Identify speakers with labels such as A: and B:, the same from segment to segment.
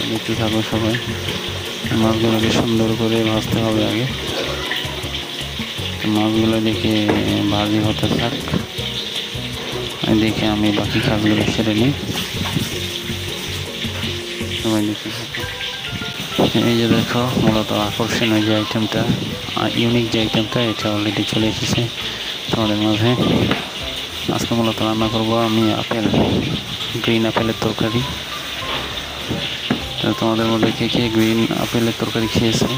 A: দেখতে থাকো সবাই। মাছগুলোকে সুন্দর করে ভাজতে হবে আগে। মাছগুলো দেখে ভাজি হতে থাক, দেখে আমি বাকি কাজগুলো সেরে নিই। সবাই দেখতে থাকো। এই যে দেখো, মূলত আকর্ষণীয় যে আইটেমটা, ইউনিক যে আইটেমটা, এটা অলরেডি চলে এসেছে তোমাদের মাঝে। আজকে মূলত রান্না করবো আমি গ্রিন আপেলের তরকারি। তো তোমাদের মধ্যে কে কে গ্রিন আপেলের তরকারি খেয়েছে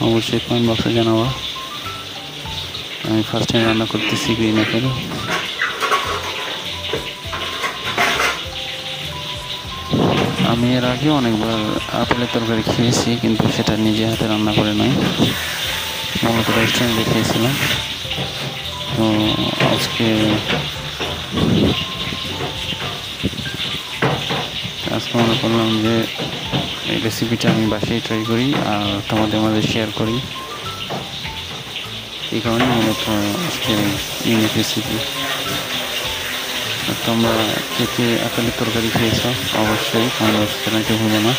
A: অবশ্যই কমেন্ট বক্সে জানাবো। আমি ফার্স্ট টাইম রান্না করতেছি গ্রিন আপেল। আমি এর আগে অনেকবার আপেলের তরকারি খেয়েছি, কিন্তু সেটা নিজে হাতে রান্না করে নয়, মূলত রেস্টুরেন্টে খেয়েছিলাম। তো আজকে মনে করলাম যে এই রেসিপিটা আমি বাসায় ট্রাই করি আর তোমাদের মাঝে শেয়ার করি। এই কারণে মূলত আজকে ইউনিক রেসিপি। তোমরা কে কে আপেলের তরকারি খেয়েছ অবশ্যই কমেন্ট বক্সে জানাতে ভুলো না।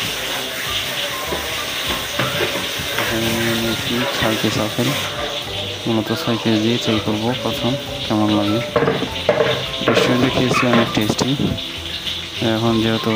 A: এখানে নিয়ে নিয়েছি 6 পিস আপেল, মূলত 6 পিস দিয়ে ট্রাই করবো প্রথম কেমন লাগে। রেস্টুরেন্টে খেয়েছি অনেক টেস্টি। এখন যেহেতু